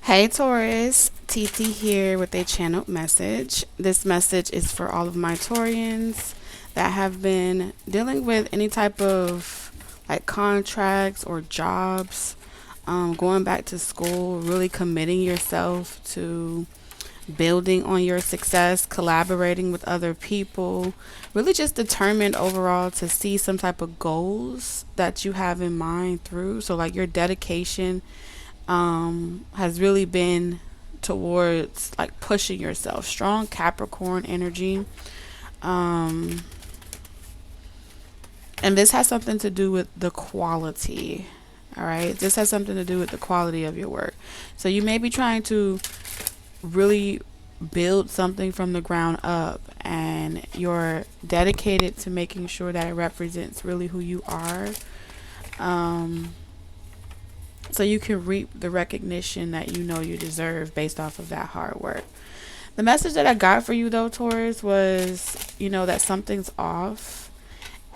Hey Taurus, TT here with a channeled message. This message is for all of my Taurians that have been dealing with any type of like contracts or jobs, going back to school, really committing yourself to building on your success, collaborating with other people, really just determined overall to see some type of goals that you have in mind through. So like your dedication has really been towards like pushing yourself. Strong Capricorn energy. Um, and this has something to do with the quality. All right. This has something to do with the quality of your work. So you may be trying to really build something from the ground up, and you're dedicated to making sure that it represents really who you are. Um, so you can reap the recognition that you know you deserve based off of that hard work. The message that I got for you though, Taurus, was, that something's off,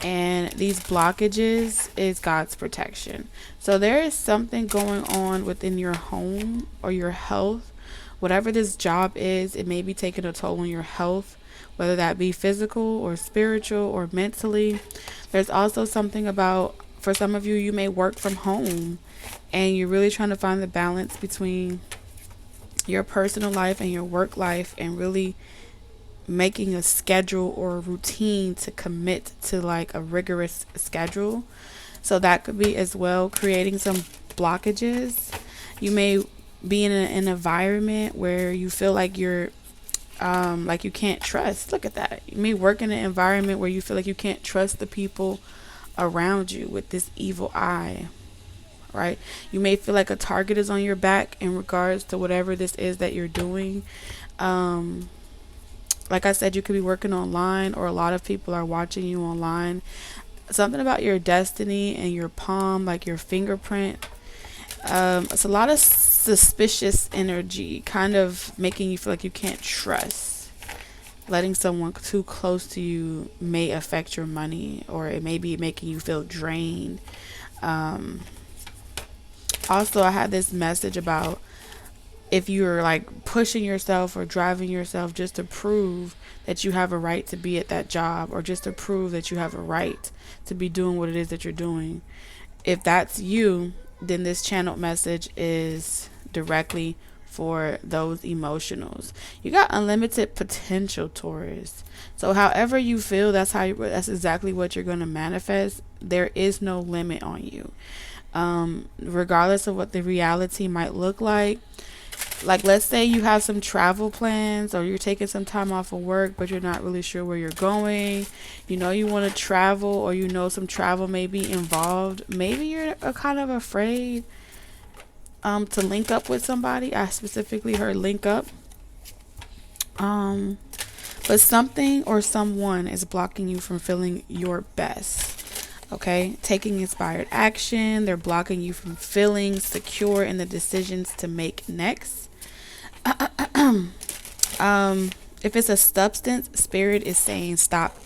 and these blockages is God's protection. So there is something going on within your home or your health. Whatever this job is, it may be taking a toll on your health, whether that be physical or spiritual or mentally. There's also something about, for some of you, you may work from home and you're really trying to find the balance between your personal life and your work life, and really making a schedule or a routine to commit to like a rigorous schedule. So that could be as well creating some blockages. You may be in an environment where you feel like you're like you can't trust. Look at that. You may work in an environment where you feel like you can't trust the people around you with this evil eye, right? You may feel like a target is on your back in regards to whatever this is that you're doing. Like I said, you could be working online, or a lot of people are watching you online. Something about your destiny and your palm, like your fingerprint. It's a lot of suspicious energy, kind of making you feel like you can't trust. Letting someone too close to you may affect your money, or it may be making you feel drained. Also, I had this message about if you're like pushing yourself or driving yourself just to prove that you have a right to be at that job, or just to prove that you have a right to be doing what it is that you're doing. If that's you, then this channeled message is directly for those emotionals. You got unlimited potential, Taurus. So however you feel, that's exactly what you're going to manifest. There is no limit on you. Regardless of what the reality might look like. Like, let's say you have some travel plans, or you're taking some time off of work, but you're not really sure where you're going. You want to travel, or some travel may be involved. Maybe you're kind of afraid to link up with somebody. I specifically heard link up. But something or someone is blocking you from feeling your best. Okay, taking inspired action. They're blocking you from feeling secure in the decisions to make next. If it's a substance, spirit is saying stop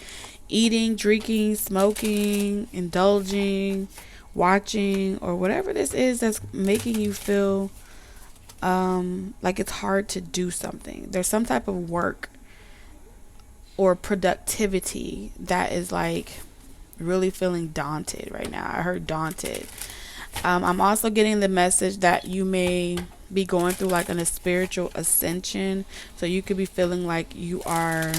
eating, drinking, smoking, indulging, watching, or whatever this is that's making you feel like it's hard to do something. There's some type of work or productivity that is like really feeling daunted right now. I heard daunted. I'm also getting the message that you may be going through like a spiritual ascension. So you could be feeling like you are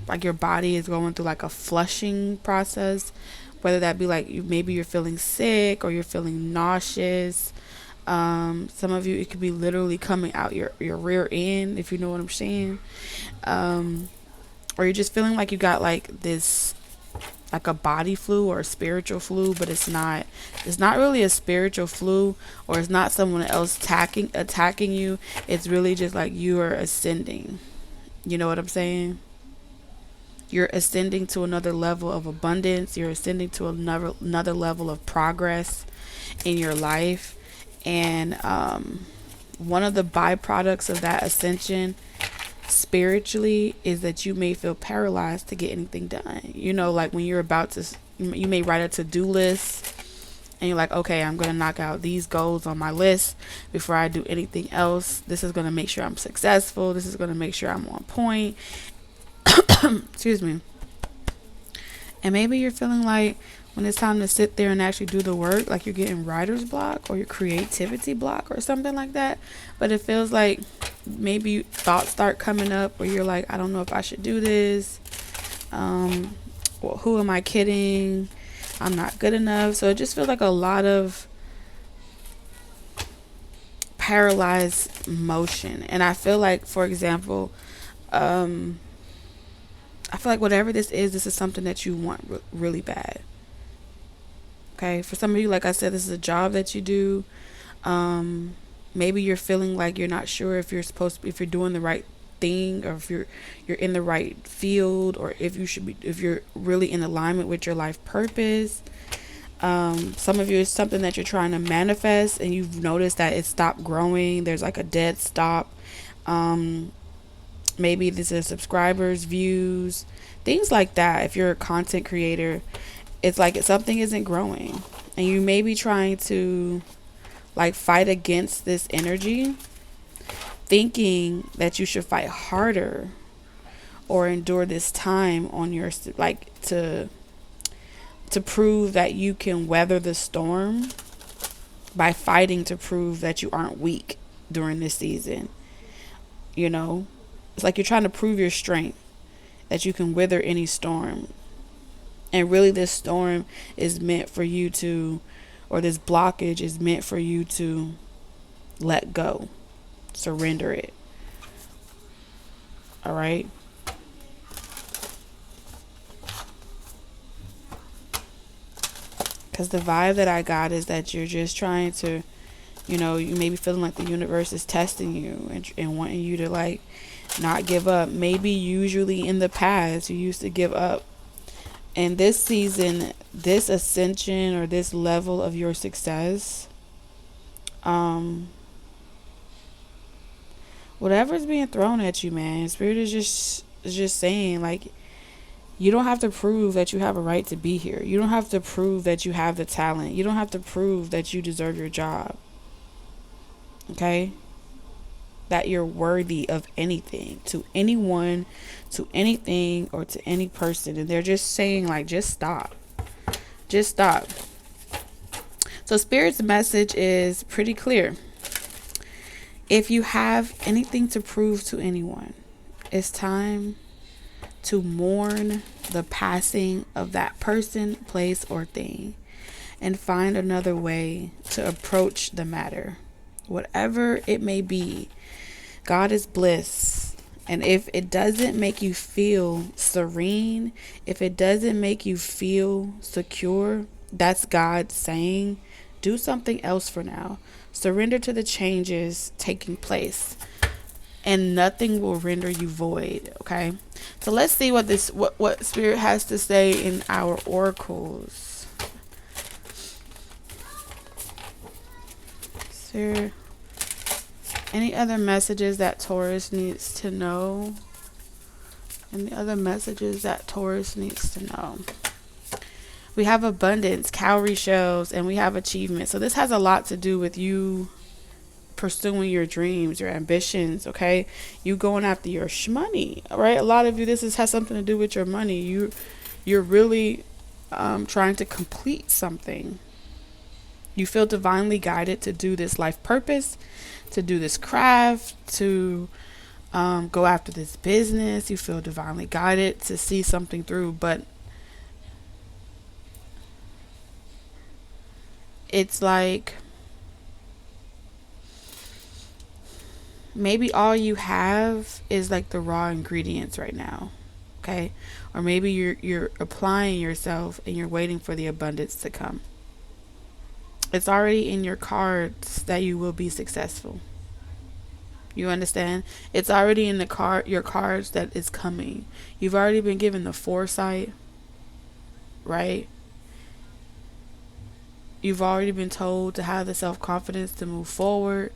like your body is going through like a flushing process, whether that be like maybe you're feeling sick, or you're feeling nauseous. Some of you, it could be literally coming out your rear end, if you know what I'm saying. Or you're just feeling like you got like this, like a body flu or a spiritual flu, but it's not really a spiritual flu, or it's not someone else attacking you. It's really just like you are ascending. You know what I'm saying? You're ascending to another level of abundance. You're ascending to another level of progress in your life. And one of the byproducts of that ascension spiritually is that you may feel paralyzed to get anything done. Like when you're about to, you may write a to-do list, and you're like, okay, I'm going to knock out these goals on my list before I do anything else. This is going to make sure I'm successful. This is going to make sure I'm on point. Excuse me. And maybe you're feeling like when it's time to sit there and actually do the work, like you're getting writer's block or your creativity block or something like that. But it feels like maybe thoughts start coming up where you're like, I don't know if I should do this. Well, who am I kidding? I'm not good enough. So it just feels like a lot of paralyzed motion. And I feel like, for example, I feel like whatever this is something that you want really bad. Okay, for some of you, like I said, this is a job that you do. Maybe you're feeling like you're not sure if you're if you're doing the right thing, or if you're in the right field, or if you're really in alignment with your life purpose. Some of you, it's something that you're trying to manifest and you've noticed that it stopped growing. There's like a dead stop. Maybe this is subscribers, views, things like that. If you're a content creator, it's like something isn't growing and you may be trying to like fight against this energy, thinking that you should fight harder or endure this time on your, like, to prove that you can weather the storm by fighting to prove that you aren't weak during this season. You know, it's like you're trying to prove your strength, that you can weather any storm. And really this storm is meant for you to, or this blockage is meant for you to let go, surrender it. All right. Because the vibe that I got is that you're just trying to, you know, you may be feeling like the universe is testing you and wanting you to like not give up. Maybe usually in the past you used to give up. And this season, this ascension or this level of your success, whatever's being thrown at you, man, Spirit is just saying, like, you don't have to prove that you have a right to be here. You don't have to prove that you have the talent. You don't have to prove that you deserve your job. Okay? That you're worthy of anything, to anyone, to anything, or to any person. And they're just saying, like, just stop. Just stop. So Spirit's message is pretty clear. If you have anything to prove to anyone, it's time to mourn the passing of that person, place, or thing, and find another way to approach the matter. Whatever it may be, God is bliss. And if it doesn't make you feel serene, if it doesn't make you feel secure, that's God saying, do something else for now. Surrender to the changes taking place, and nothing will render you void. Okay, so let's see what Spirit has to say in our oracles. Spirit, any other messages that Taurus needs to know? Any other messages that Taurus needs to know? We have abundance, cowrie shells, and we have achievement. So this has a lot to do with you pursuing your dreams, your ambitions, okay? You going after your money, all right? A lot of you, has something to do with your money. You're really trying to complete something. You feel divinely guided to do this life purpose, to do this craft, to go after this business. You feel divinely guided to see something through, but it's like maybe all you have is like the raw ingredients right now, okay? Or maybe you're applying yourself and you're waiting for the abundance to come. It's already in your cards that you will be successful. You understand? It's already in your cards that it's coming. You've already been given the foresight, right? You've already been told to have the self-confidence to move forward.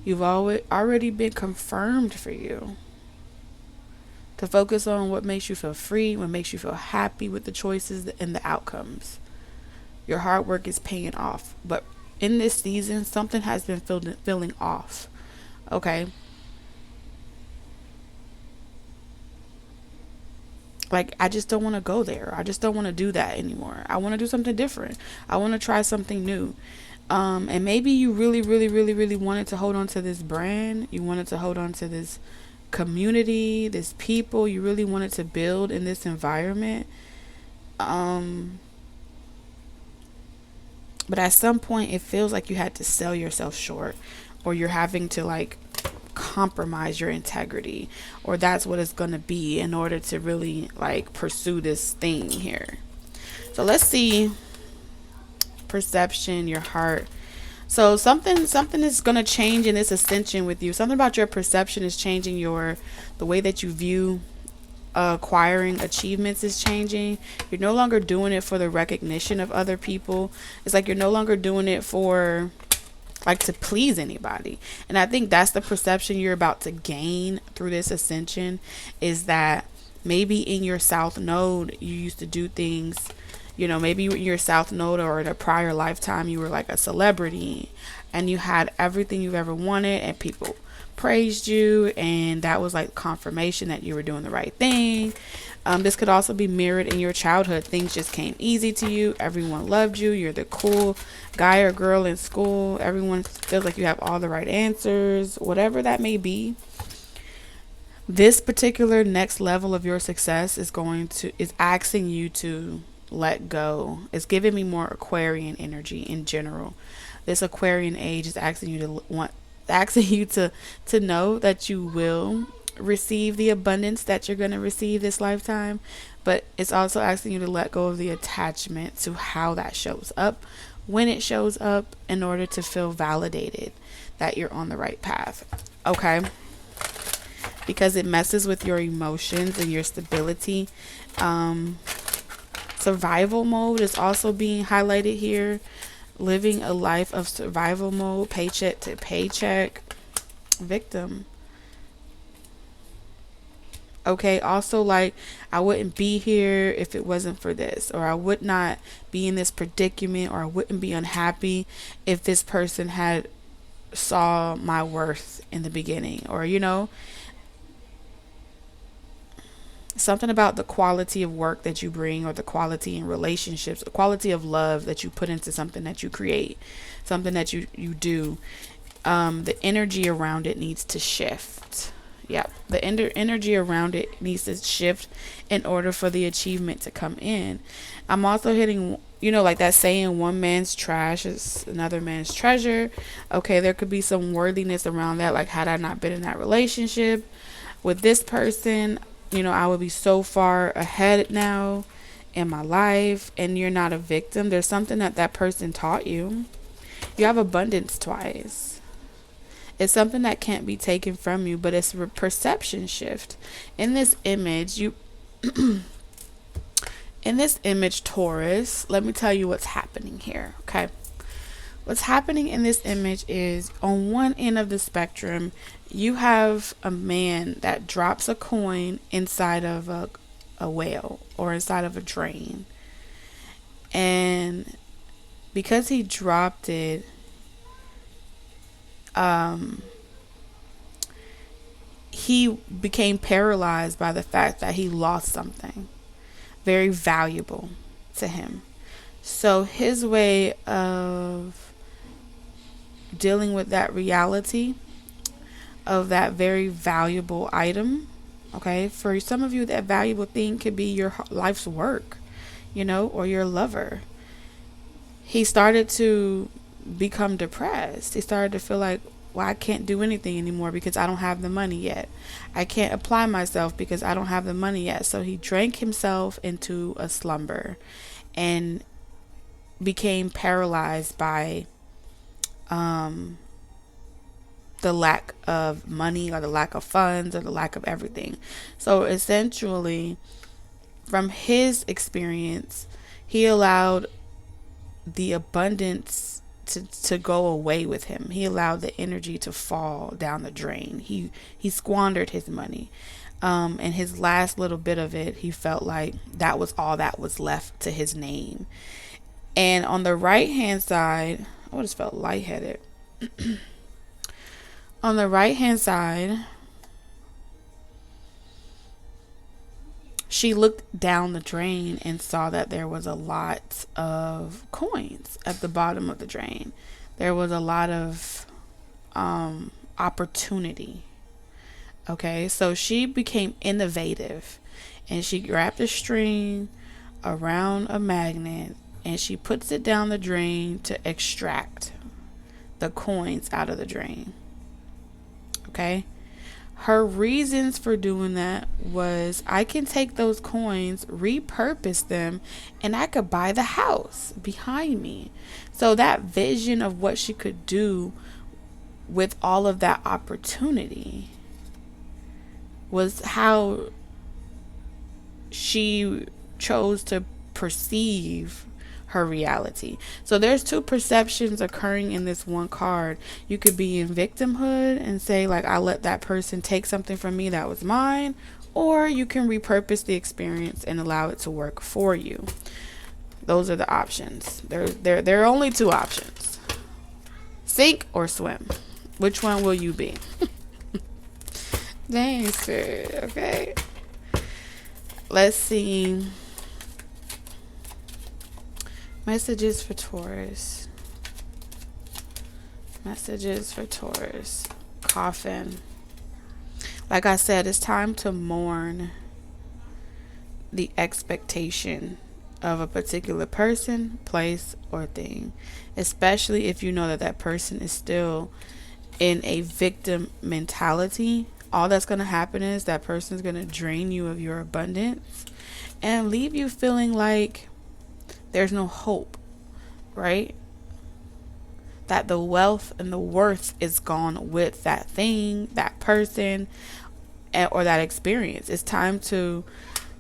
You've already been confirmed for you to focus on what makes you feel free, what makes you feel happy with the choices and the outcomes. Your hard work is paying off. But in this season, something has been feeling off. Okay. Like, I just don't want to go there. I just don't want to do that anymore. I want to do something different. I want to try something new. And maybe you really, really, really, really wanted to hold on to this brand. You wanted to hold on to this community, this people. You really wanted to build in this environment. But at some point, it feels like you had to sell yourself short, or you're having to like compromise your integrity, or that's what it's going to be in order to really like pursue this thing here. So let's see. Perception, your heart. So something is going to change in this ascension with you. Something about your perception is changing. The way that you view acquiring achievements is changing. You're no longer doing it for the recognition of other people. It's like you're no longer doing it for like to please anybody. And I think that's the perception you're about to gain through this ascension, is that maybe in your south node you used to do things, maybe in your south node or in a prior lifetime you were like a celebrity and you had everything you've ever wanted and people praised you, and that was like confirmation that you were doing the right thing. This could also be mirrored in your childhood. Things just came easy to you. Everyone loved you. You're the cool guy or girl in school. Everyone feels like you have all the right answers, whatever that may be. This particular next level of your success is asking you to let go. It's giving me more Aquarian energy in general. This Aquarian age is asking you to know that you will receive the abundance that you're going to receive this lifetime, but it's also asking you to let go of the attachment to how that shows up, when it shows up, in order to feel validated that you're on the right path. Okay? Because it messes with your emotions and your stability. Survival mode is also being highlighted here. Living a life of survival mode, paycheck to paycheck, victim. Okay, also like I wouldn't be here if it wasn't for this, or I would not be in this predicament, or I wouldn't be unhappy if this person had saw my worth in the beginning, or something about the quality of work that you bring, or the quality in relationships, the quality of love that you put into something that you create, something that you do. The energy around it needs to shift. Yeah, the energy around it needs to shift in order for the achievement to come in. I'm also hitting, like that saying, one man's trash is another man's treasure. Okay, there could be some worthiness around that. Like, had I not been in that relationship with this person, I would be so far ahead now in my life. And you're not a victim. There's something that person taught you. You have abundance twice. It's something that can't be taken from you, but it's a perception shift. In this image, in this image, Taurus, let me tell you what's happening here, okay? What's happening in this image is, on one end of the spectrum, you have a man that drops a coin inside of a whale or inside of a drain. And because he dropped it, he became paralyzed by the fact that he lost something very valuable to him. So his way of dealing with that reality of that very valuable item, okay, for some of you, that valuable thing could be your life's work, or your lover. He started to become depressed. He started to feel like, well, I can't do anything anymore because I don't have the money yet. I can't apply myself because I don't have the money yet. So he drank himself into a slumber and became paralyzed by the lack of money, or the lack of funds, or the lack of everything. So essentially, from his experience, he allowed the abundance to go away with him. He allowed the energy to fall down the drain. He squandered his money. And his last little bit of it, he felt like that was all that was left to his name. And on the right hand side, I just felt lightheaded. On the right hand side, she looked down the drain and saw that there was a lot of coins at the bottom of the drain. There was a lot of opportunity. Okay, so she became innovative, and she grabbed a string around a magnet and she puts it down the drain to extract the coins out of the drain. Okay, her reasons for doing that was, I can take those coins, repurpose them, and I could buy the house behind me. So that vision of what she could do with all of that opportunity was how she chose to perceive her reality. So there's two perceptions occurring in this one card. You could be in victimhood and say, like, I let that person take something from me that was mine, or you can repurpose the experience and allow it to work for you. Those are the options. There are only two options: sink or swim. Which one will you be? Dang, Spirit. Okay, let's see. Messages for Taurus. Messages for Taurus. Coffin. Like I said, it's time to mourn the expectation of a particular person, place, or thing. Especially if you know that that person is still in a victim mentality. All that's going to happen is that person is going to drain you of your abundance and leave you feeling like there's no hope, right? That the wealth and the worth is gone with that thing, that person, or that experience. It's time to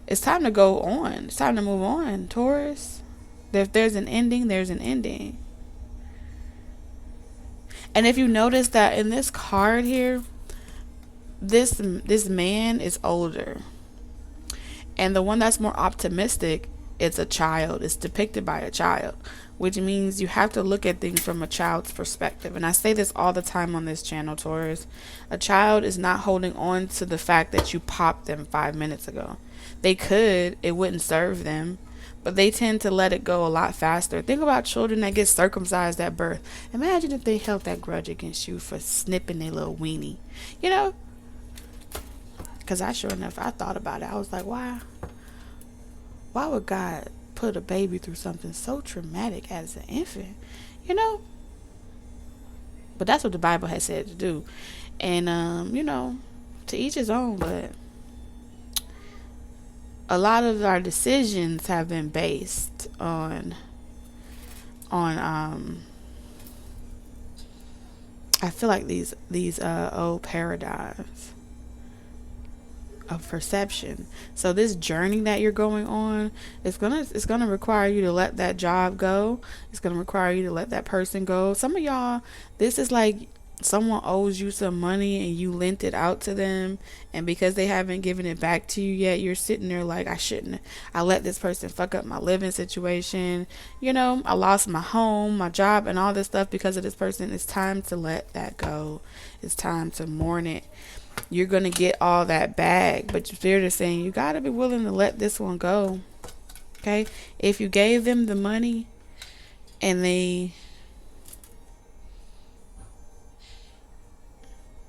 go on. It's time to move on, Taurus. If there's an ending, there's an ending. And if you notice that in this card here, this man is older. And the one that's more optimistic, it's a child. It's depicted by a child, which means you have to look at things from a child's perspective. And I say this all the time on this channel, Taurus. A child is not holding on to the fact that you popped them 5 minutes ago. They could, it wouldn't serve them, but they tend to let it go a lot faster. Think about children that get circumcised at birth. Imagine if they held that grudge against you for snipping their little weenie. You know? Because I thought about it. I was like, why would God put a baby through something so traumatic as an infant? You know? But that's what the Bible has said to do. And, to each his own, but a lot of our decisions have been based on I feel like these old paradigms of perception. So this journey that you're going on, it's gonna require you to let that job go. It's gonna require you to let that person go. Some of y'all, this is like someone owes you some money and you lent it out to them, and because they haven't given it back to you yet, you're sitting there like, I let this person fuck up my living situation. I lost my home, my job, and all this stuff because of this person. It's time to let that go. It's time to mourn it. You're going to get all that back, but Spirit is saying you got to be willing to let this one go. Okay? If you gave them the money and they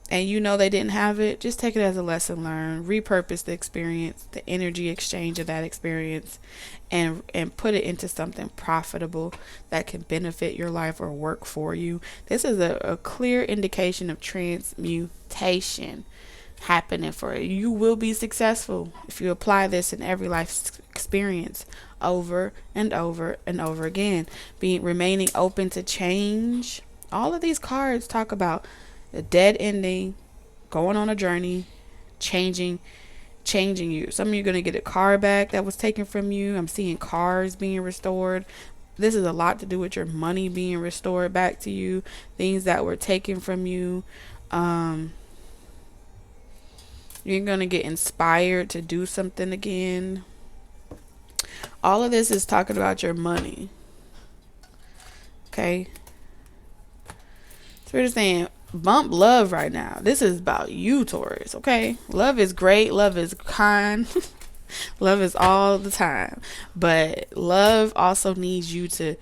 didn't have it, just take it as a lesson learned. Repurpose the experience, the energy exchange of that experience, and put it into something profitable that can benefit your life or work for you. This is a clear indication of transmutation happening for you. You will be successful if you apply this in every life experience over and over and over again. Remaining open to change. All of these cards talk about the dead ending, going on a journey, changing you. Some of you are going to get a car back that was taken from you. I'm seeing cars being restored. This is a lot to do with your money being restored back to you, things that were taken from you. You're going to get inspired to do something again. All of this is talking about your money. Okay. Spirit is saying, bump love right now. This is about you, Taurus. Okay. Love is great. Love is kind. Love is all the time. But love also needs you to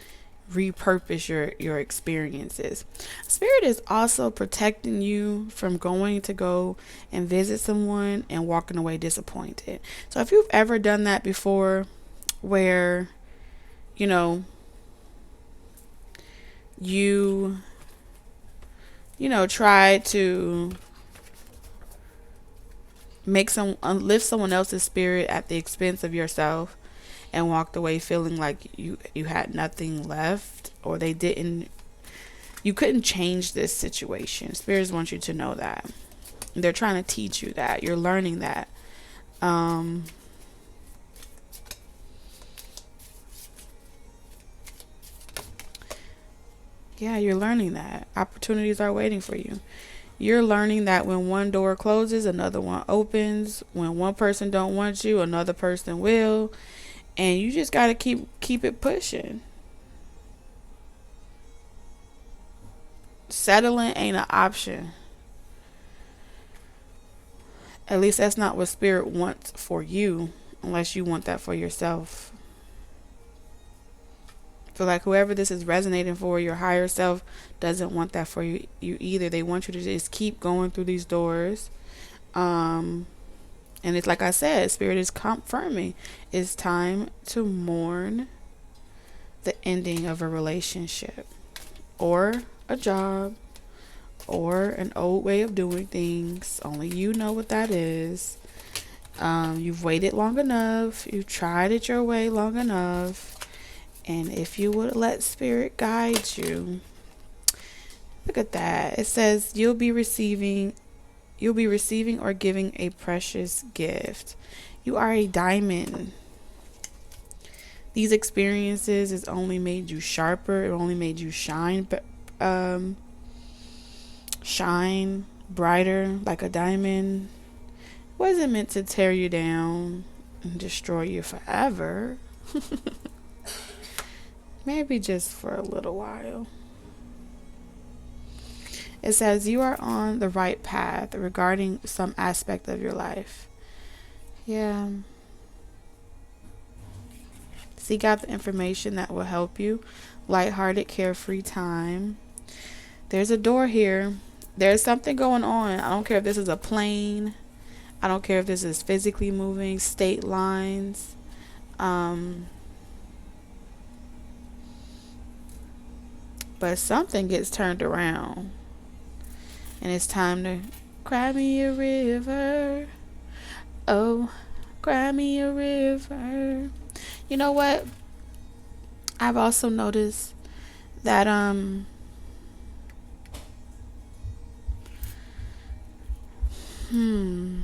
repurpose your experiences. Spirit is also protecting you from going to go and visit someone and walking away disappointed. So if you've ever done that before, where you try to lift someone else's spirit at the expense of yourself, and walked away feeling like you had nothing left, or you couldn't change this situation. Spirits want you to know that. They're trying to teach you that. You're learning that. Yeah, you're learning that. Opportunities are waiting for you. You're learning that when one door closes, another one opens. When one person don't want you, another person will. And you just got to keep it pushing. Settling ain't an option. At least that's not what Spirit wants for you, unless you want that for yourself. I feel like whoever this is resonating for, your higher self doesn't want that for you either. They want you to just keep going through these doors. And it's like I said, Spirit is confirming it's time to mourn the ending of a relationship, or a job, or an old way of doing things. Only you know what that is. You've waited long enough. You've tried it your way long enough. And if you would let Spirit guide you, look at that. It says you'll be receiving or giving a precious gift. You are a diamond. These experiences has only made you sharper. It only made you shine brighter like a diamond. It wasn't meant to tear you down and destroy you forever. Maybe just for a little while. It says you are on the right path regarding some aspect of your life. Yeah. Seek out the information that will help you. Lighthearted, carefree time. There's a door here. There's something going on. I don't care if this is a plane. I don't care if this is physically moving, state lines. But something gets turned around. And it's time to cry me a river. Oh, cry me a river. You know what? I've also noticed that you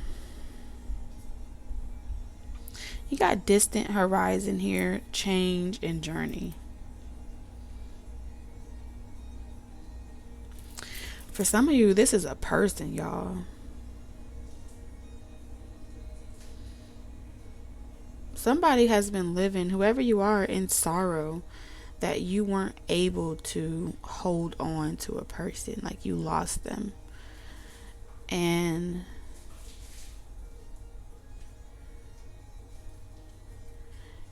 got distant horizon here, change and journey. For some of you, this is a person, y'all. Somebody has been living, whoever you are, in sorrow that you weren't able to hold on to a person, like you lost them. And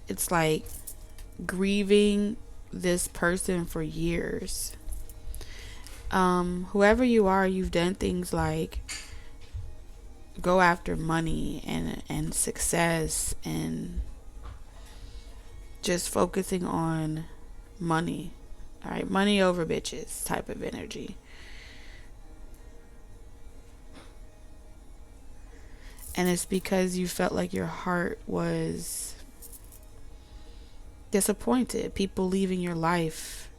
it's like grieving this person for years. Whoever you are, you've done things like go after money and success and just focusing on money. All right, money over bitches type of energy. And it's because you felt like your heart was disappointed. People leaving your life,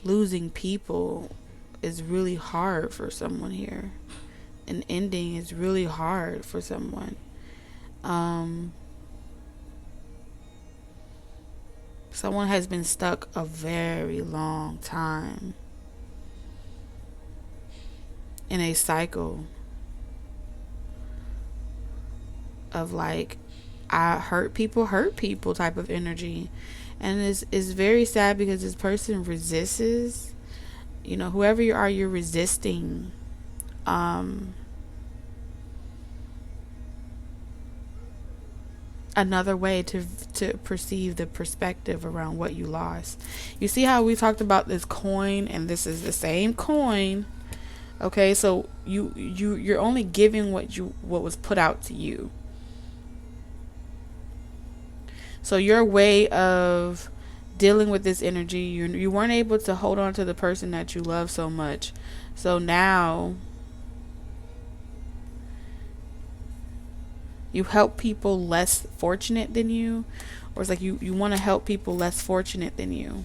losing people is really hard for someone here. An ending is really hard for someone. Someone has been stuck a very long time in a cycle of like, I hurt people type of energy. And it's very sad because this person resists, you know, whoever you are, you're resisting another way to perceive the perspective around what you lost. You see how we talked about this coin, and this is the same coin. Okay, so you're only giving what was put out to you. So your way of dealing with this energy, you weren't able to hold on to the person that you love so much. So now you help people less fortunate than you, or it's like you want to help people less fortunate than you,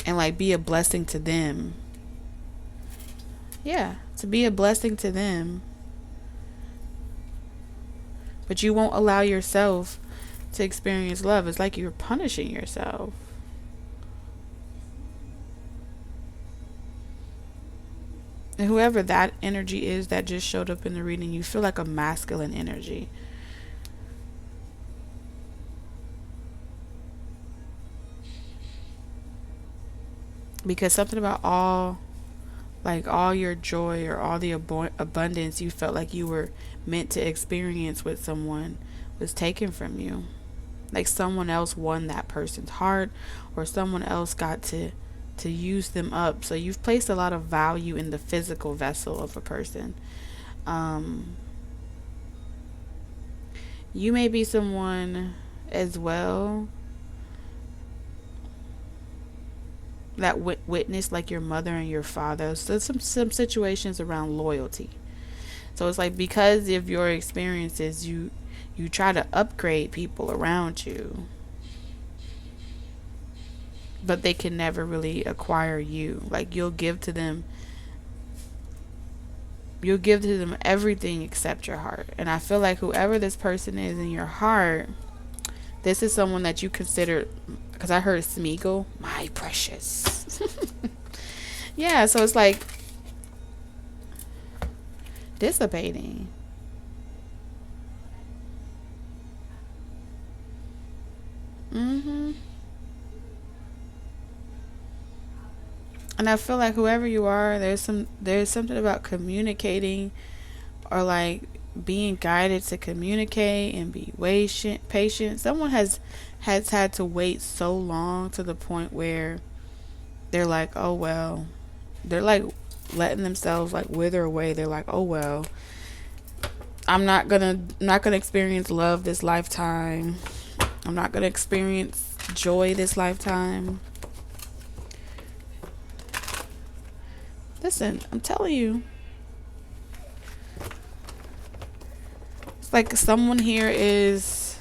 and like be a blessing to them. Yeah, to be a blessing to them. But you won't allow yourself to experience love. It's like you're punishing yourself. And whoever that energy is that just showed up in the reading, you feel like a masculine energy. Because something about all your joy or all the abundance you felt like you were meant to experience with someone was taken from you. Like someone else won that person's heart, or someone else got to use them up. So you've placed a lot of value in the physical vessel of a person. You may be someone as well that witnessed like your mother and your father. So some situations around loyalty. So it's like because of your experiences, you try to upgrade people around you, but they can never really acquire you. Like you'll give to them everything except your heart. And I feel like whoever this person is in your heart, this is someone that you consider, because I heard Smeagol, my precious. Yeah, so it's like dissipating. And I feel like whoever you are, there's something about communicating, or like being guided to communicate and be patient. Someone has had to wait so long to the point where they're like, oh well, they're like letting themselves like wither away. They're like, oh well, I'm not gonna experience love this lifetime. I'm not gonna experience joy this lifetime. Listen, I'm telling you, it's like someone here is,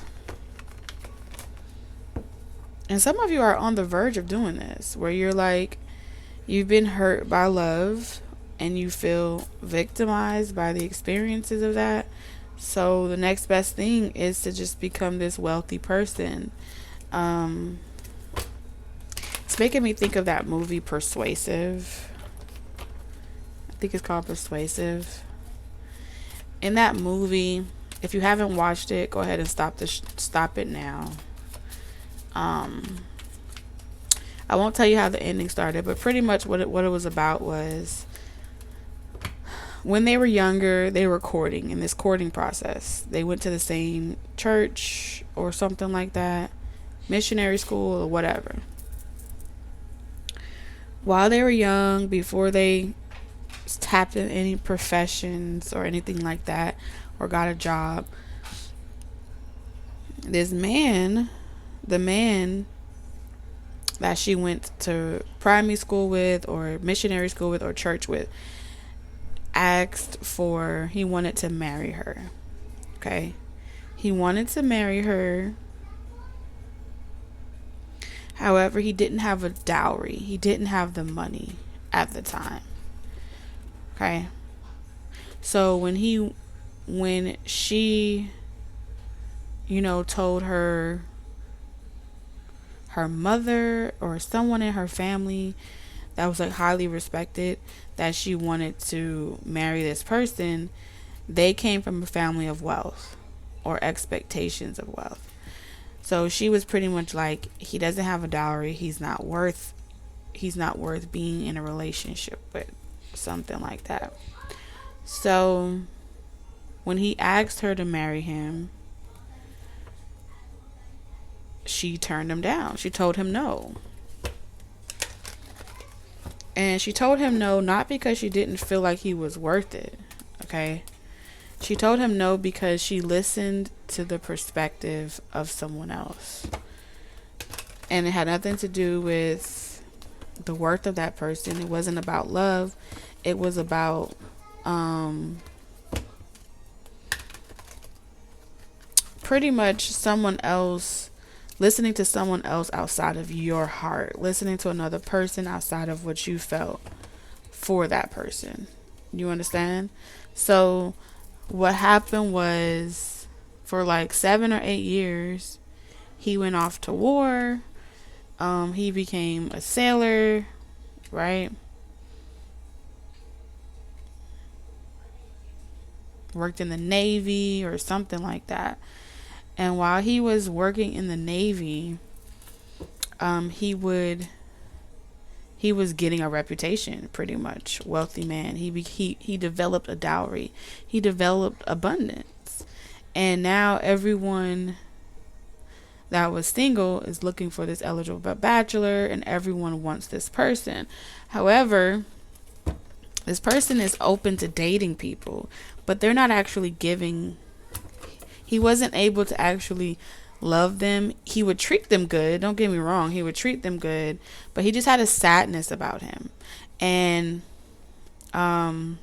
and some of you are on the verge of doing this, where you're like, you've been hurt by love and you feel victimized by the experiences of that. So the next best thing is to just become this wealthy person. It's making me think of that movie Persuasive. I think it's called Persuasive. In that movie, if you haven't watched it, go ahead and stop it now. I won't tell you how the ending started, but pretty much what it was about was, when they were younger, they were courting, in this courting process. They went to the same church or something like that, missionary school or whatever. While they were young, before they tapped in any professions or anything like that, or got a job, this man, the man that she went to primary school with or missionary school with or church with, he wanted to marry her. Okay, he wanted to marry her. However, he didn't have a dowry. He didn't have the money at the time. Okay, so when she told her mother or someone in her family that was like highly respected that she wanted to marry this person, they came from a family of wealth or expectations of wealth. So she was pretty much like, he doesn't have a dowry, he's not worth being in a relationship with, something like that. So when he asked her to marry him, she turned him down. She told him no. And she told him no not because she didn't feel like he was worth it. Okay? She told him no because she listened to the perspective of someone else. And it had nothing to do with the worth of that person. It wasn't about love. It was about pretty much someone else, listening to someone else outside of your heart, listening to another person outside of what you felt for that person. You understand? So what happened was, for like 7 or 8 years, he went off to war. He became a sailor, right? Worked in the Navy or something like that. And while he was working in the Navy, he was getting a reputation, pretty much. Wealthy man. He developed a dowry. He developed abundance. And now everyone that was single is looking for this eligible bachelor, and everyone wants this person. However, this person is open to dating people, but they're not actually giving. He wasn't able to actually love them. He would treat them good. Don't get me wrong. He would treat them good, but he just had a sadness about him. And one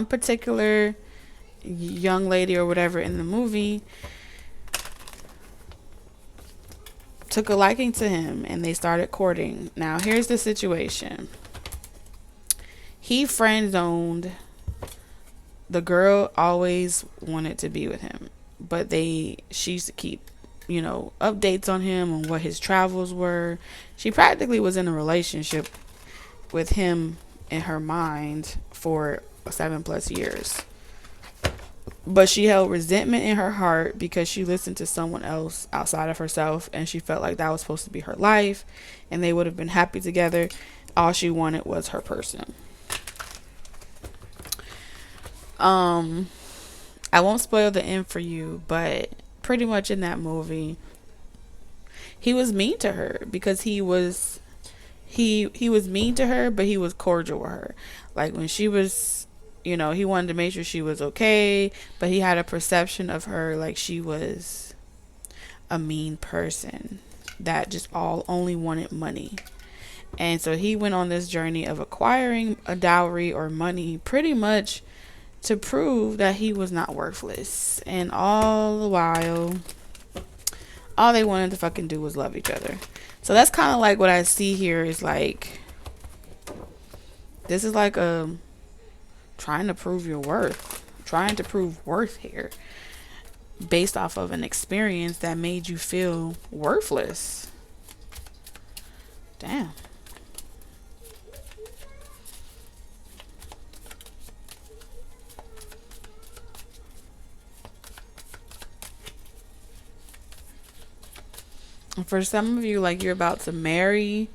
particular young lady or whatever in the movie took a liking to him, and they started courting. Now, here's the situation. He friend zoned. The girl always wanted to be with him, but she used to keep, updates on him and what his travels were. She practically was in a relationship with him in her mind for 7+ years. But she held resentment in her heart because she listened to someone else outside of herself, and she felt like that was supposed to be her life and they would have been happy together. All she wanted was her person. I won't spoil the end for you, but pretty much in that movie, he was mean to her because he was mean to her, but he was cordial with her. Like when she was, he wanted to make sure she was okay, but he had a perception of her like she was a mean person that just only wanted money. And so he went on this journey of acquiring a dowry or money, pretty much to prove that he was not worthless. And all the while, all they wanted to fucking do was love each other. So that's kind of like what I see here is like, this is like trying to prove your worth, trying to prove worth here based off of an experience that made you feel worthless. Damn. For some of you, like, you're about to marry,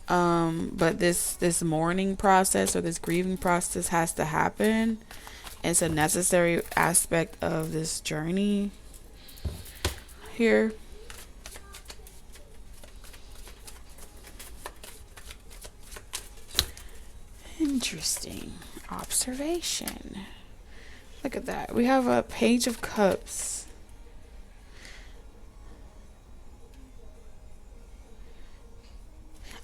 but this mourning process or this grieving process has to happen. It's a necessary aspect of this journey here. Interesting observation. Look at that. We have a Page of Cups.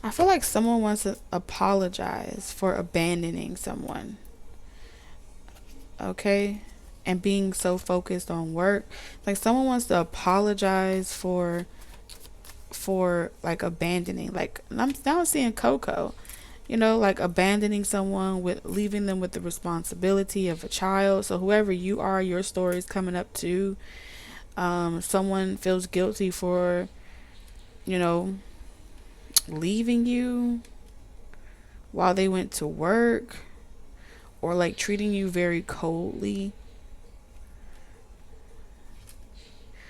I feel like someone wants to apologize for abandoning someone. Okay? And being so focused on work. Like someone wants to apologize for like abandoning. Like I'm seeing Coco. Like abandoning someone, with leaving them with the responsibility of a child. So whoever you are, your story is coming up too. Someone feels guilty for, leaving you while they went to work, or like treating you very coldly.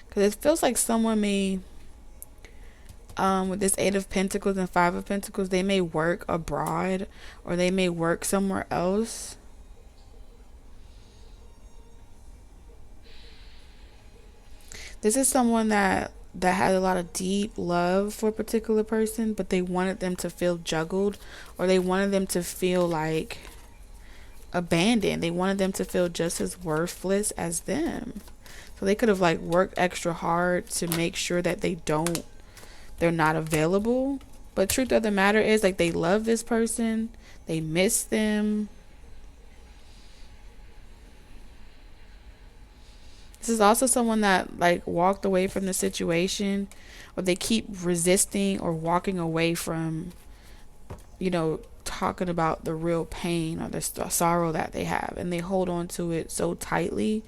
Because Because it feels like someone may, with this 8 of Pentacles and 5 of Pentacles, they may work abroad or they may work somewhere else. This is someone that had a lot of deep love for a particular person, but they wanted them to feel juggled, or they wanted them to feel like abandoned. They wanted them to feel just as worthless as them. So they could have like worked extra hard to make sure that they're not available. But truth of the matter is, like, they love this person, they miss them. This is also someone that like walked away from the situation, or they keep resisting or walking away from, talking about the real pain or the sorrow that they have, and they hold on to it so tightly,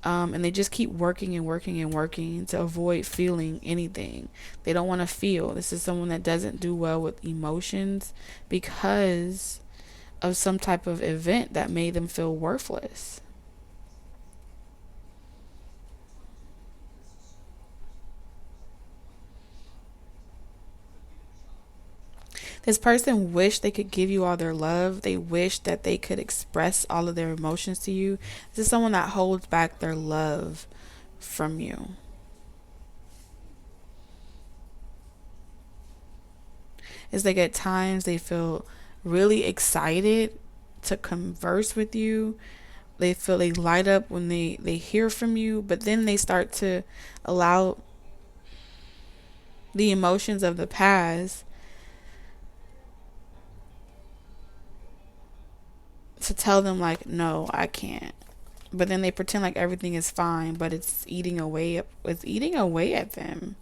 and they just keep working and working and working to avoid feeling anything. They don't want to feel. This is someone that doesn't do well with emotions because of some type of event that made them feel worthless. This person wished they could give you all their love. They wish that they could express all of their emotions to you. This is someone that holds back their love from you. It's like at times they feel really excited to converse with you. They feel they light up when they hear from you, but then they start to allow the emotions of the past to tell them like, no, I can't. But then they pretend like everything is fine, but it's eating away at them,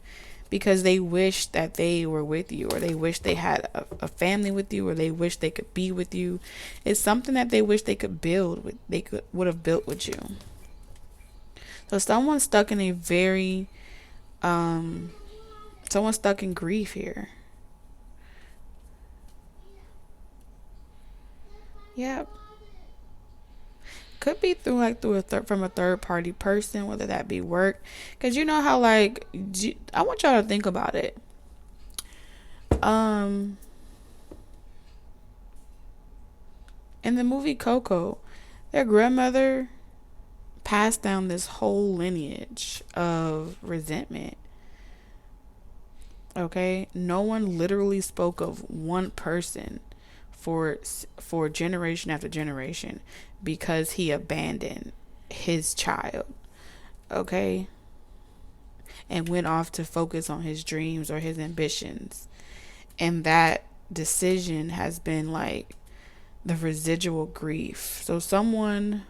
because they wish that they were with you, or they wish they had a family with you, or they wish they could be with you. It's something that they wish they could build with, would have built with you. So someone's stuck in a very someone's stuck in grief here. Yep. Could be from a third party person, whether that be work, because you know how, like, I want y'all to think about it. In the movie Coco, their grandmother passed down this whole lineage of resentment. Okay, no one literally spoke of one person for generation after generation because he abandoned his child, okay, and went off to focus on his dreams or his ambitions. And that decision has been like the residual grief. So someone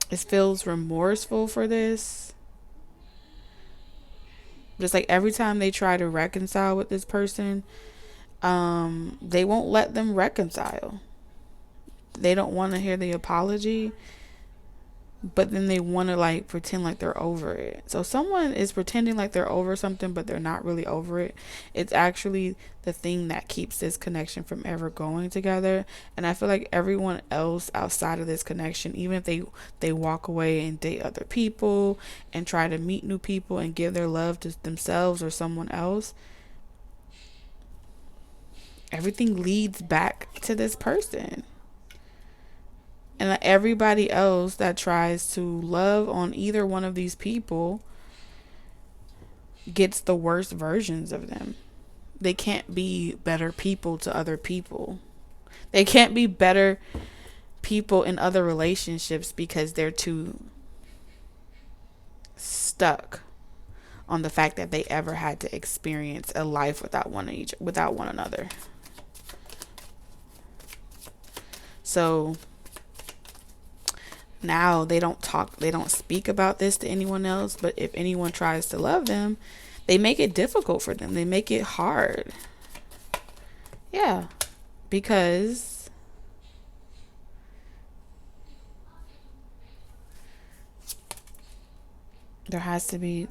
feels remorseful for this. Just like every time they try to reconcile with this person, they won't let them reconcile. They don't want to hear the apology, but then they want to like pretend like they're over it. So someone is pretending like they're over something, but they're not really over it. It's actually the thing that keeps this connection from ever going together. And I feel like everyone else outside of this connection, even if they walk away and date other people and try to meet new people and give their love to themselves or someone else, everything leads back to this person. And everybody else that tries to love on either one of these people gets the worst versions of them. They can't be better people to other people. They can't be better people in other relationships because they're too stuck on the fact that they ever had to experience a life without one another. So now they don't speak about this to anyone else, but if anyone tries to love them, they make it difficult for them. They make it hard. Yeah, because there has to be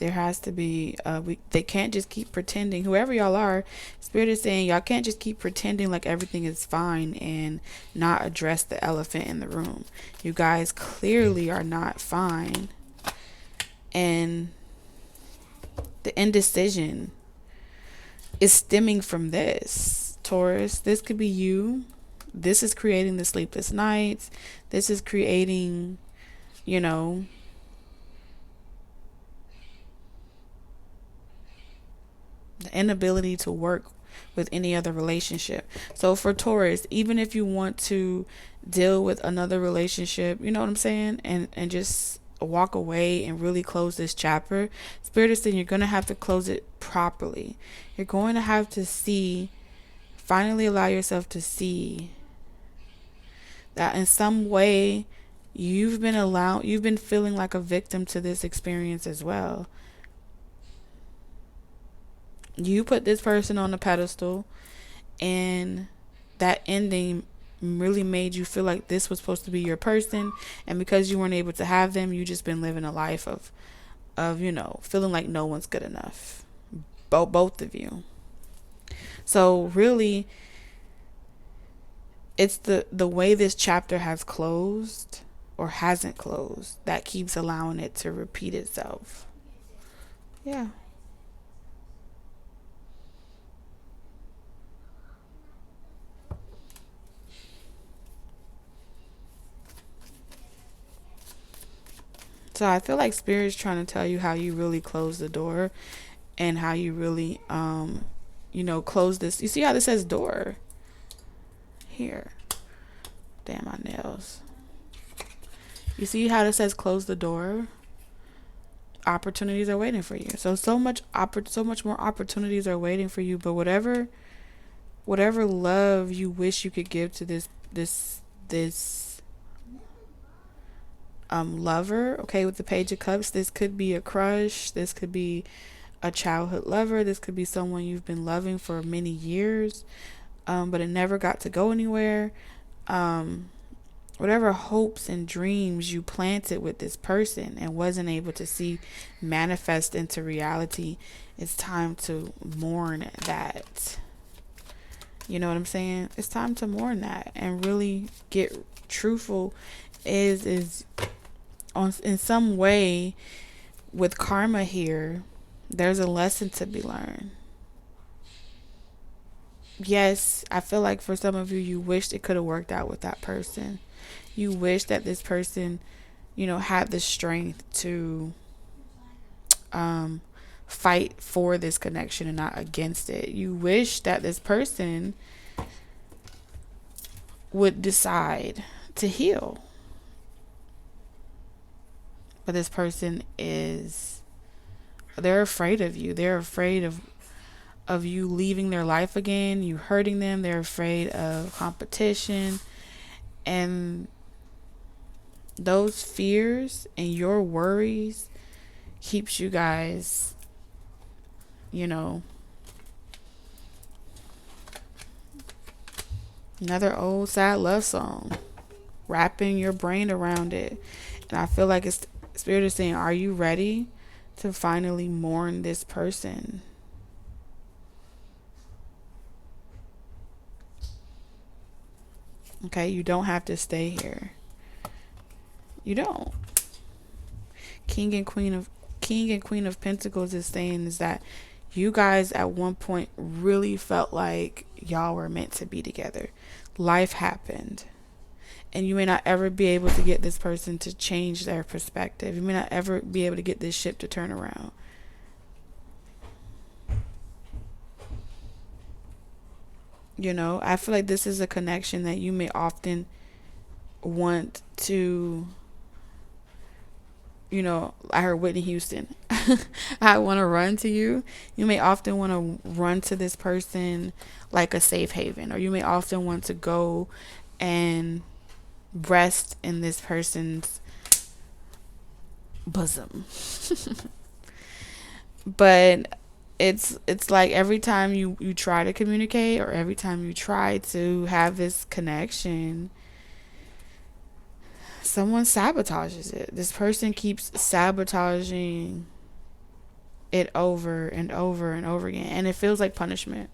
they can't just keep pretending. Whoever y'all are, Spirit is saying y'all can't just keep pretending like everything is fine and not address the elephant in the room. You guys clearly are not fine. And the indecision is stemming from this, Taurus. This could be you. This is creating the sleepless nights. This is creating, you know, the inability to work with any other relationship. So for Taurus, even if you want to deal with another relationship, you know what I'm saying, and just walk away and really close this chapter, Spirit is saying you're going to have to close it properly. You're going to have to finally allow yourself to see that in some way you've been feeling like a victim to this experience as well. You put this person on a pedestal, and that ending really made you feel like this was supposed to be your person, and because you weren't able to have them, you just been living a life of feeling like no one's good enough. Both of you. So really, it's the way this chapter has closed or hasn't closed that keeps allowing it to repeat itself. Yeah. So I feel like Spirit's trying to tell you how you really close the door, and how you really close this. You see how this says door here? Damn, my nails. You see how this says close the door? Opportunities are waiting for you. So much more opportunities are waiting for you. But whatever love you wish you could give to this lover, okay, with the Page of Cups, this could be a crush, this could be a childhood lover, this could be someone you've been loving for many years, but it never got to go anywhere. Whatever hopes and dreams you planted with this person and wasn't able to see manifest into reality, it's time to mourn that. You know what I'm saying? It's time to mourn that and really get truthful. In some way with karma here, there's a lesson to be learned. Yes, I feel like for some of you, you wished it could have worked out with that person. You wish that this person, had the strength to fight for this connection and not against it. You wish that this person would decide to heal. But this person they're afraid of you. They're afraid of you leaving their life again, you hurting them. They're afraid of competition. And those fears and your worries keeps you guys, another old sad love song, wrapping your brain around it. And I feel like Spirit is saying, are you ready to finally mourn this person? Okay, you don't have to stay here. You don't. King and Queen of Pentacles is saying is that you guys at one point really felt like y'all were meant to be together. Life happened. And you may not ever be able to get this person to change their perspective. You may not ever be able to get this ship to turn around. I feel like this is a connection that you may often want to, I heard Whitney Houston, I want to run to you. You may often want to run to this person like a safe haven, or you may often want to go and rest in this person's bosom. But it's like every time you try to communicate, or every time you try to have this connection, someone sabotages it. This person keeps sabotaging it over and over and over again, and it feels like punishment.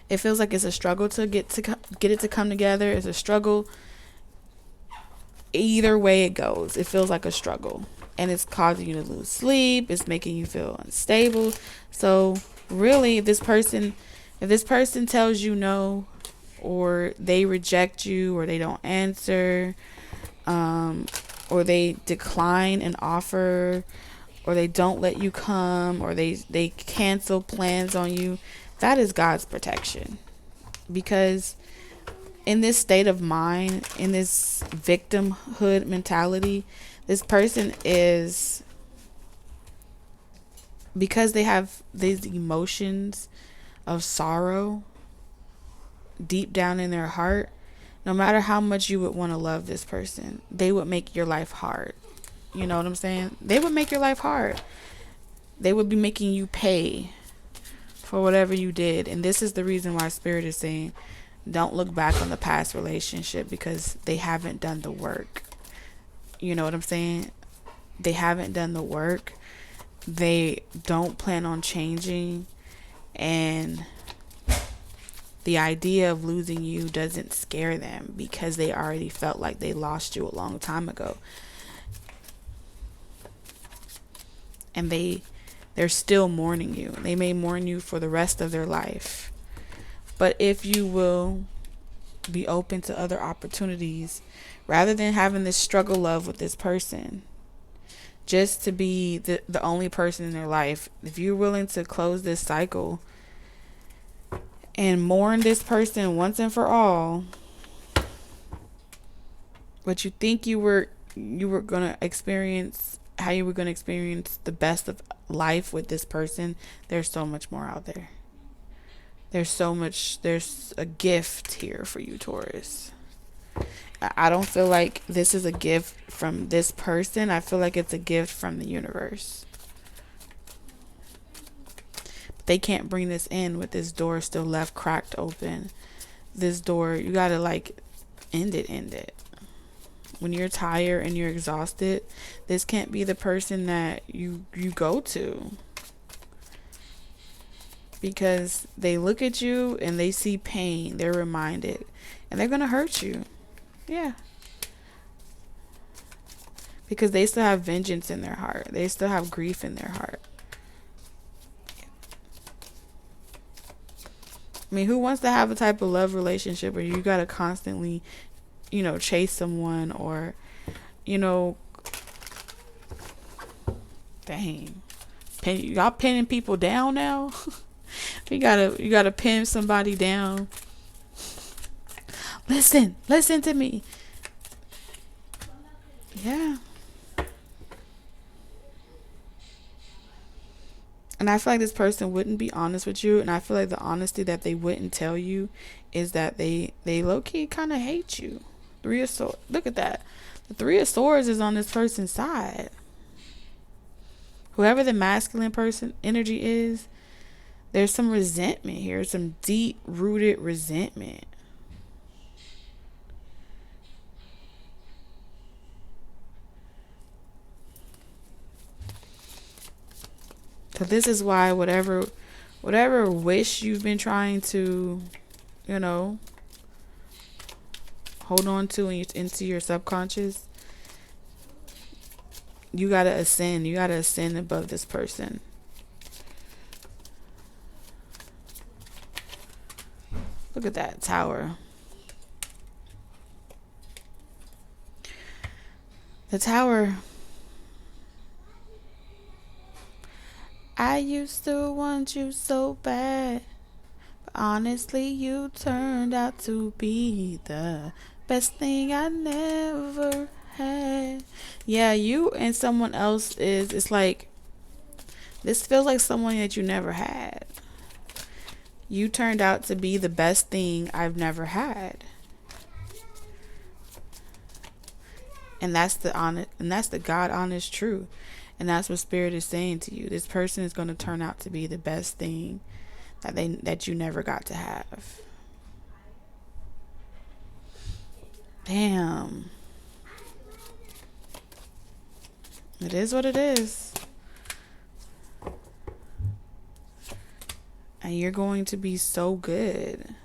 It feels like it's a struggle to get it to come together. It's a struggle either way it goes, it feels like a struggle, and it's causing you to lose sleep. It's making you feel unstable. So really, if this person tells you no, or they reject you, or they don't answer, or they decline an offer, or they don't let you come, or they cancel plans on you, that is God's protection. Because in this state of mind, in this victimhood mentality, this person is, because they have these emotions of sorrow deep down in their heart, no matter how much you would want to love this person, they would make your life hard. You know what I'm saying? They would make your life hard. They would be making you pay for whatever you did. And this is the reason why Spirit is saying, don't look back on the past relationship, because they haven't done the work. You know what I'm saying? They haven't done the work. They don't plan on changing. And the idea of losing you doesn't scare them, because they already felt like they lost you a long time ago. And they're still mourning you. They may mourn you for the rest of their life. But if you will be open to other opportunities, rather than having this struggle love with this person, just to be the only person in their life, if you're willing to close this cycle and mourn this person once and for all, but you think you were going to experience, how you were going to experience the best of life with this person, there's so much more out there. There's a gift here for you, Taurus. I don't feel like this is a gift from this person. I feel like it's a gift from the universe. But they can't bring this in with this door still left cracked open. This door, you gotta end it. When you're tired and you're exhausted, this can't be the person that you go to. Because they look at you and they see pain. They're reminded. And they're going to hurt you. Yeah. Because they still have vengeance in their heart. They still have grief in their heart. I mean, who wants to have a type of love relationship where you got to constantly, chase someone, or, dang. Y'all pinning people down now? You gotta pin somebody down. Listen to me. Yeah. And I feel like this person wouldn't be honest with you, and I feel like the honesty that they wouldn't tell you is that they low-key kind of hate you. Three of Swords. Look at that. The Three of Swords is on this person's side. Whoever the masculine person energy is, there's some resentment here, some deep-rooted resentment. So this is why whatever wish you've been trying to, hold on to into your subconscious, you gotta ascend. You gotta ascend above this person. Look at that Tower. The Tower. I used to want you so bad, but honestly you turned out to be the best thing I never had. Yeah, you and someone else it's like, this feels like someone that you never had. You turned out to be the best thing I've never had. And that's the God honest truth. And that's what Spirit is saying to you. This person is going to turn out to be the best thing that you never got to have. Damn. It is what it is. And you're going to be so good.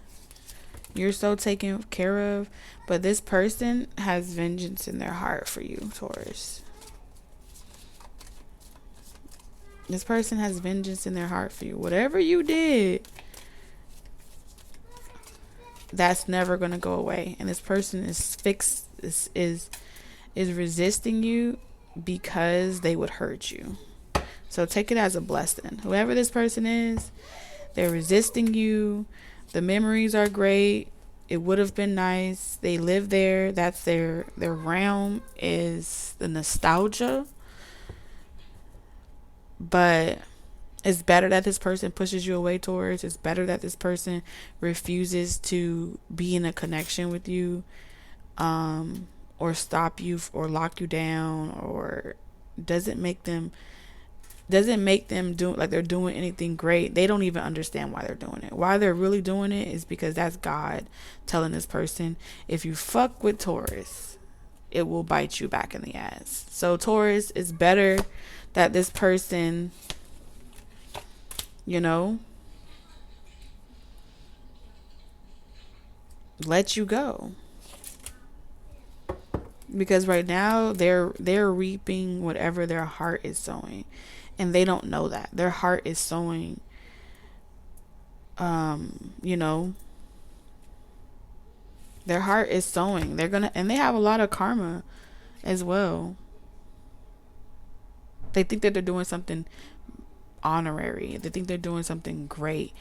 You're so taken care of, but this person has vengeance in their heart for you, Taurus. This person has vengeance in their heart for you. Whatever you did, that's never going to go away. And this person is fixed, is resisting you because they would hurt you. So take it as a blessing. Whoever this person is, they're resisting you. The memories are great. It would have been nice. They live there. That's their realm, is the nostalgia. But it's better that this person pushes you away, Taurus. It's better that this person refuses to be in a connection with you, or stop you, or lock you down, or doesn't make them do like they're doing anything great. They don't even understand why they're doing it. Why they're really doing it is because that's God telling this person, if you fuck with Taurus, it will bite you back in the ass. So Taurus, it's better that this person, let you go. Because right now they're reaping whatever their heart is sowing. And they don't know that. Their heart is sowing, their heart is sowing. And they have a lot of karma as well. They think that they're doing something honorary. They think they're doing something great.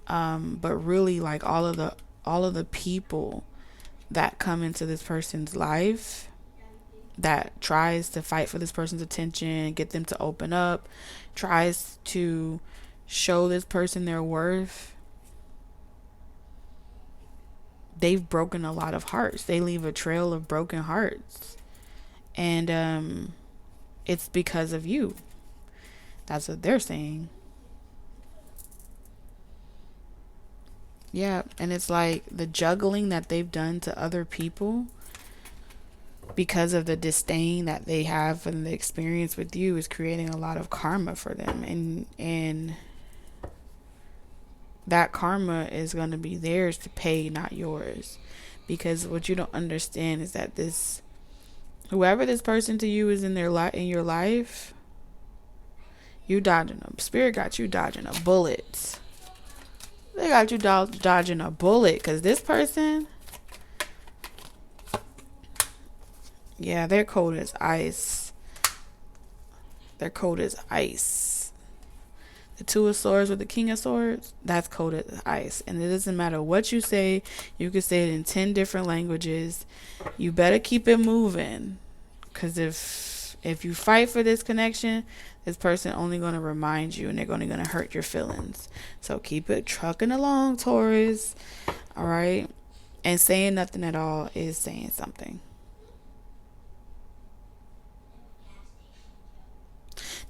But really, like, all of the people that come into this person's life that tries to fight for this person's attention, get them to open up, tries to show this person their worth, they've broken a lot of hearts. They leave a trail of broken hearts. And it's because of you. That's what they're saying. Yeah, and it's like the juggling that they've done to other people because of the disdain that they have and the experience with you is creating a lot of karma for them. And that karma is going to be theirs to pay, not yours. Because what you don't understand is that whoever this person to you is in your life, you dodging them. Spirit got you dodging a bullet. They got you dodging a bullet, because this person, yeah, they're cold as ice. They're cold as ice. The Two of Swords with the King of Swords, that's cold as ice. And it doesn't matter what you say. You can say it in 10 different languages. You better keep it moving. Because if you fight for this connection, this person only going to remind you, and they're only going to hurt your feelings. So keep it trucking along, Taurus. All right? And saying nothing at all is saying something.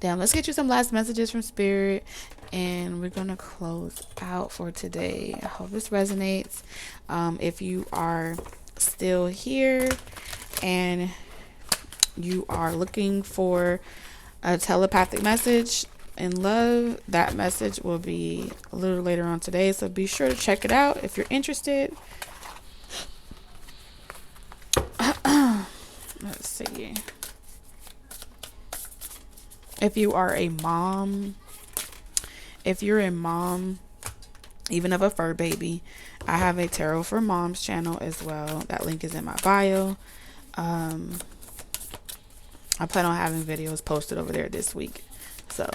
Damn, let's get you some last messages from Spirit, and we're going to close out for today. I hope this resonates. If you are still here and you are looking for a telepathic message in love, that message will be a little later on today, so be sure to check it out if you're interested. Let's see. If you are a mom, if you're a mom, even of a fur baby, I have a Tarot for Moms channel as well. That link is in my bio. I plan on having videos posted over there this week. So,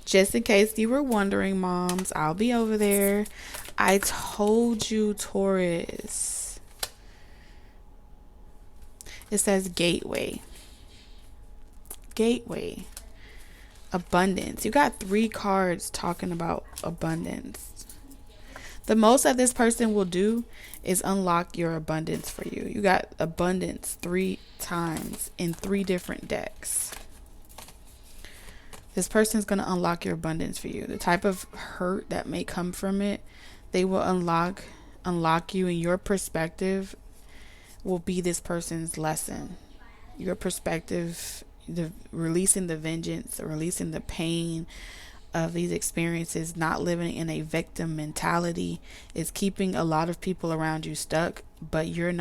just in case you were wondering, moms, I'll be over there. I told you, Taurus. It says gateway. Gateway. Abundance. You got 3 cards talking about abundance. The most that this person will do is unlock your abundance for you. You got abundance 3 times in 3 different decks. This person is going to unlock your abundance for you. The type of hurt that may come from it, they will unlock you, and your perspective will be this person's lesson. Your perspective, releasing the vengeance, releasing the pain, of these experiences, not living in a victim mentality, is keeping a lot of people around you stuck, but you're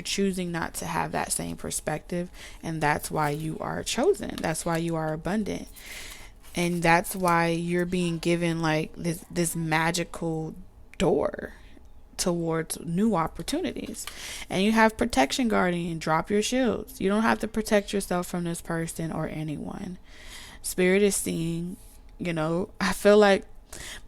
choosing not to have that same perspective, and that's why you are chosen. That's why you are abundant. And that's why you're being given like this magical door towards new opportunities. And you have protection guardian, drop your shields. You don't have to protect yourself from this person or anyone. Spirit is seeing, I feel like,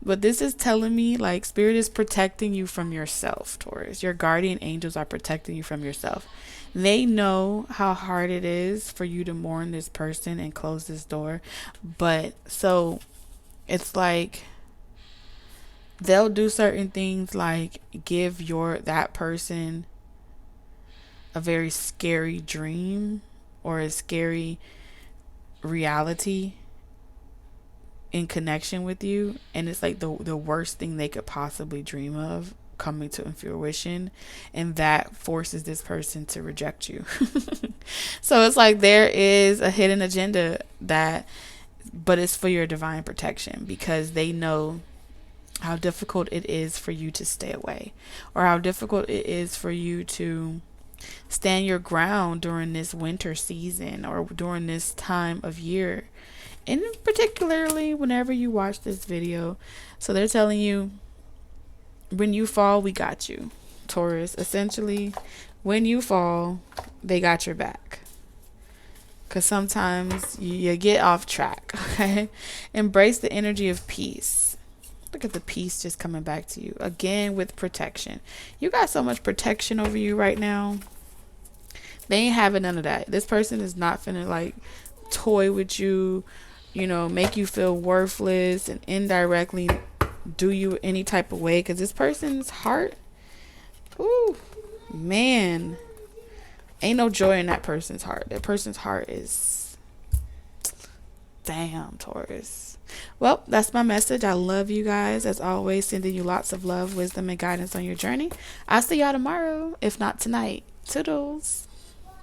but this is telling me like Spirit is protecting you from yourself, Taurus. Your guardian angels are protecting you from yourself. They know how hard it is for you to mourn this person and close this door. But so it's like they'll do certain things like give that person a very scary dream or a scary reality in connection with you, and it's like the worst thing they could possibly dream of coming to fruition, and that forces this person to reject you. So it's like there is a hidden agenda but it's for your divine protection, because they know how difficult it is for you to stay away, or how difficult it is for you to stand your ground during this winter season or during this time of year, and particularly whenever you watch this video. So they're telling you, when you fall, we got you, Taurus. Essentially, when you fall, they got your back. Because sometimes you get off track, okay? Embrace the energy of peace. Look at the peace just coming back to you. Again, with protection. You got so much protection over you right now. They ain't having none of that. This person is not finna like toy with you, make you feel worthless and indirectly do you any type of way. Because this person's heart, ooh, man, ain't no joy in that person's heart. That person's heart is, damn, Taurus. Well, that's my message. I love you guys. As always, sending you lots of love, wisdom, and guidance on your journey. I'll see y'all tomorrow, if not tonight. Toodles.